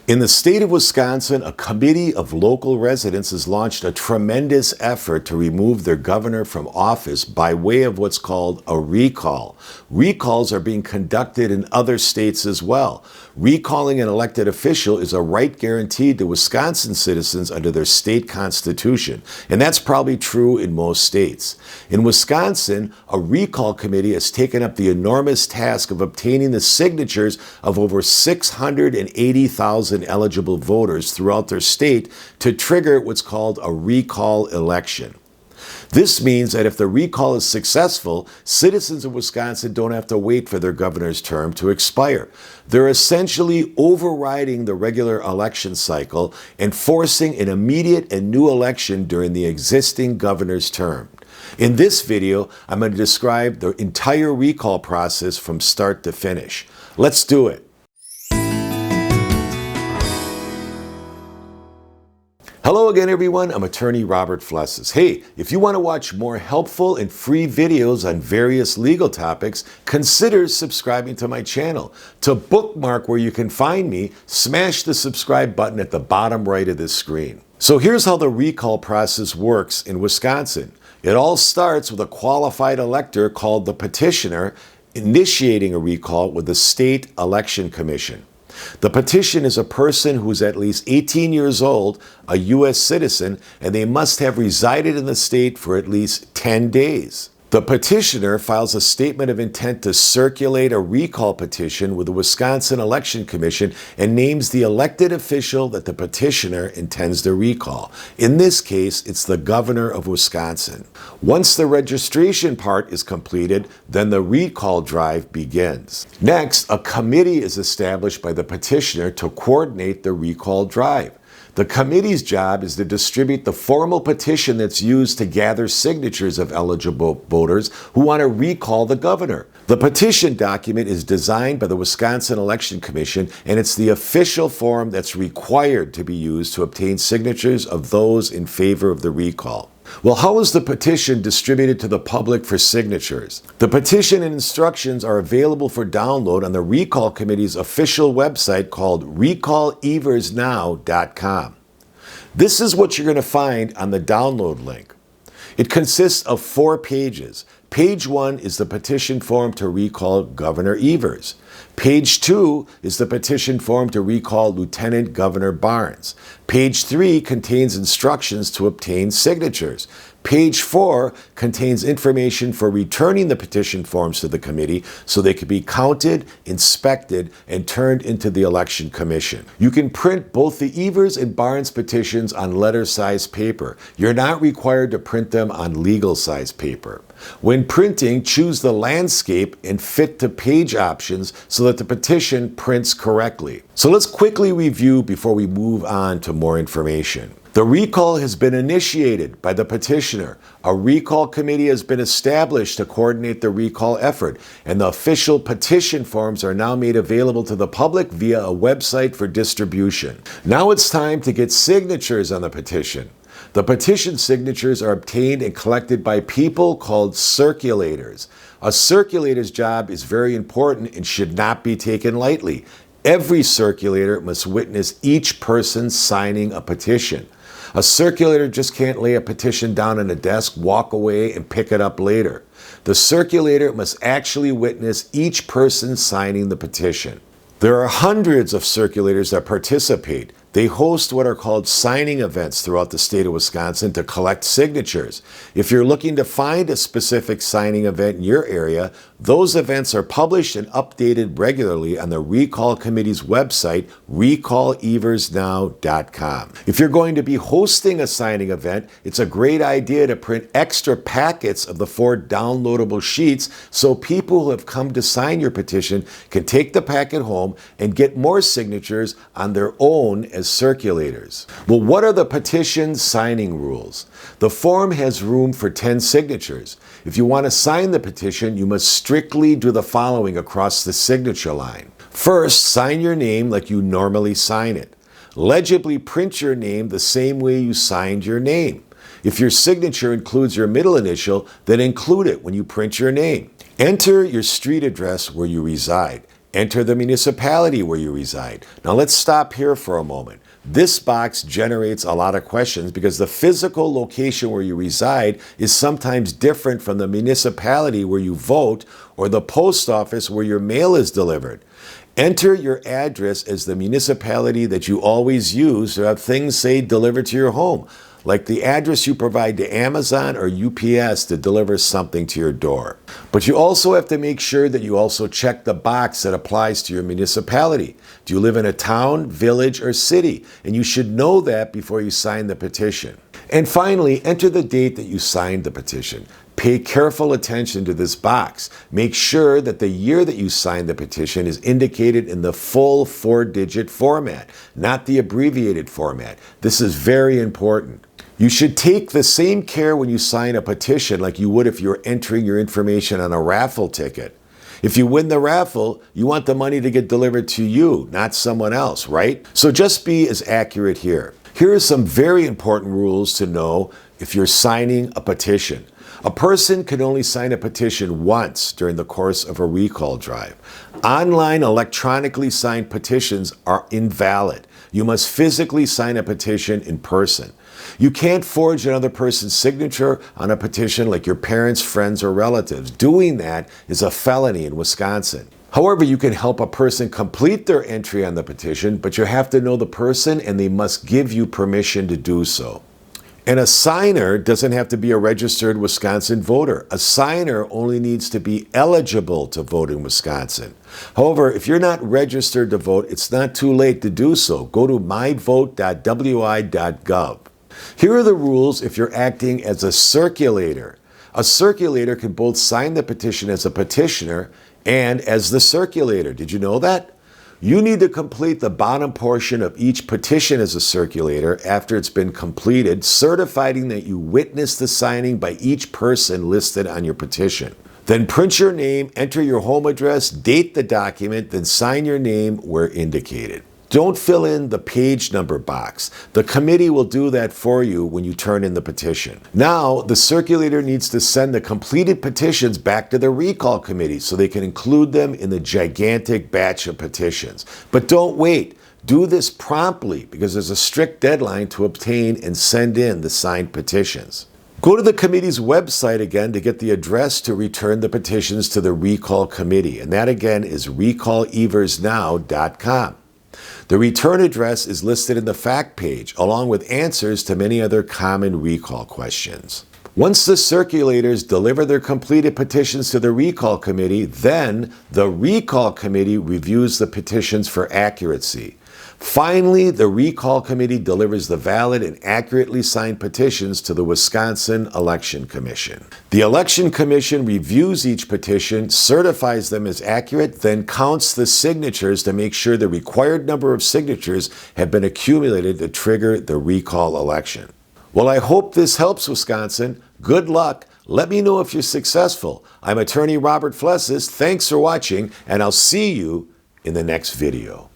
In the state of Wisconsin, a committee of local residents has launched a tremendous effort to remove their governor from office by way of what's called a recall. Recalls are being conducted in other states as well. Recalling an elected official is a right guaranteed to Wisconsin citizens under their state constitution, and that's probably true in most states. In Wisconsin, a recall committee has taken up the enormous task of obtaining the signatures of over 680,000 eligible voters throughout their state to trigger what's called a recall election. This means that if the recall is successful, citizens of Wisconsin don't have to wait for their governor's term to expire. They're essentially overriding the regular election cycle and forcing an immediate and new election during the existing governor's term. In this video, I'm going to describe the entire recall process from start to finish. Let's do it. Hello again, everyone. I'm attorney Robert Flessas. Hey, if you want to watch more helpful and free videos on various legal topics, consider subscribing to my channel. To bookmark where you can find me, smash the subscribe button at the bottom right of this screen. So here's how the recall process works in Wisconsin. It all starts with a qualified elector called the petitioner initiating a recall with the State Election Commission. The petition is a person who is at least 18 years old, a U.S. citizen, and they must have resided in the state for at least 10 days. The petitioner files a statement of intent to circulate a recall petition with the Wisconsin Election Commission and names the elected official that the petitioner intends to recall. In this case, it's the governor of Wisconsin. Once the registration part is completed, then the recall drive begins. Next, a committee is established by the petitioner to coordinate the recall drive. The committee's job is to distribute the formal petition that's used to gather signatures of eligible voters who want to recall the governor. The petition document is designed by the Wisconsin Election Commission, and it's the official form that's required to be used to obtain signatures of those in favor of the recall. Well, how is the petition distributed to the public for signatures? The petition and instructions are available for download on the Recall Committee's official website called recalleversnow.com. This is what you're going to find on the download link. It consists of 4 pages. Page 1 is the petition form to recall Governor EVERS. Page 2 is the petition form to recall Lieutenant Governor Barnes. Page 3 contains instructions to obtain signatures. Page 4 contains information for returning the petition forms to the committee so they can be counted, inspected, and turned into the Election Commission. You can print both the EVERS and Barnes petitions on letter-size paper. You're not required to print them on legal-size paper. When printing, choose the landscape and fit to page options so that the petition prints correctly. So let's quickly review before we move on to more information. The recall has been initiated by the petitioner. A recall committee has been established to coordinate the recall effort, and the official petition forms are now made available to the public via a website for distribution. Now it's time to get signatures on the petition. The petition signatures are obtained and collected by people called circulators. A circulator's job is very important and should not be taken lightly. Every circulator must witness each person signing a petition. A circulator just can't lay a petition down on a desk, walk away, and pick it up later. The circulator must actually witness each person signing the petition. There are hundreds of circulators that participate. They host what are called signing events throughout the state of Wisconsin to collect signatures. If you're looking to find a specific signing event in your area, those events are published and updated regularly on the Recall Committee's website, recalleversnow.com. If you're going to be hosting a signing event, it's a great idea to print extra packets of the 4 downloadable sheets so people who have come to sign your petition can take the packet home and get more signatures on their own as circulators. Well, what are the petition signing rules? The form has room for 10 signatures. If you want to sign the petition, you must strictly do the following across the signature line. First, sign your name like you normally sign it. Legibly print your name the same way you signed your name. If your signature includes your middle initial, then include it when you print your name. Enter your street address where you reside. Enter the municipality where you reside. Now let's stop here for a moment. This box generates a lot of questions because the physical location where you reside is sometimes different from the municipality where you vote or the post office where your mail is delivered. Enter your address as the municipality that you always use to have things, say, delivered to your home, like the address you provide to Amazon or UPS to deliver something to your door. But you also have to make sure that you also check the box that applies to your municipality. Do you live in a town, village, or city? And you should know that before you sign the petition. And finally, enter the date that you signed the petition. Pay careful attention to this box. Make sure that the year that you signed the petition is indicated in the full 4-digit format, not the abbreviated format. This is very important. You should take the same care when you sign a petition like you would if you're entering your information on a raffle ticket. If you win the raffle, you want the money to get delivered to you, not someone else, right? So just be as accurate here. Here are some very important rules to know if you're signing a petition. A person can only sign a petition once during the course of a recall drive. Online electronically signed petitions are invalid. You must physically sign a petition in person. You can't forge another person's signature on a petition like your parents, friends, or relatives. Doing that is a felony in Wisconsin. However, you can help a person complete their entry on the petition, but you have to know the person and they must give you permission to do so. And a signer doesn't have to be a registered Wisconsin voter. A signer only needs to be eligible to vote in Wisconsin. However, if you're not registered to vote, it's not too late to do so. Go to myvote.wi.gov. Here are the rules if you're acting as a circulator. A circulator can both sign the petition as a petitioner and as the circulator. Did you know that? You need to complete the bottom portion of each petition as a circulator after it's been completed, certifying that you witnessed the signing by each person listed on your petition. Then print your name, enter your home address, date the document, then sign your name where indicated. Don't fill in the page number box. The committee will do that for you when you turn in the petition. Now, the circulator needs to send the completed petitions back to the recall committee so they can include them in the gigantic batch of petitions. But don't wait. Do this promptly because there's a strict deadline to obtain and send in the signed petitions. Go to the committee's website again to get the address to return the petitions to the recall committee. And that again is recalleversnow.com. The return address is listed in the fact page, along with answers to many other common recall questions. Once the circulators deliver their completed petitions to the recall committee, then the recall committee reviews the petitions for accuracy. Finally, the recall committee delivers the valid and accurately signed petitions to the Wisconsin Election Commission. The Election Commission reviews each petition, certifies them as accurate, then counts the signatures to make sure the required number of signatures have been accumulated to trigger the recall election. Well, I hope this helps, Wisconsin. Good luck. Let me know if you're successful. I'm attorney Robert Flessas. Thanks for watching, and I'll see you in the next video.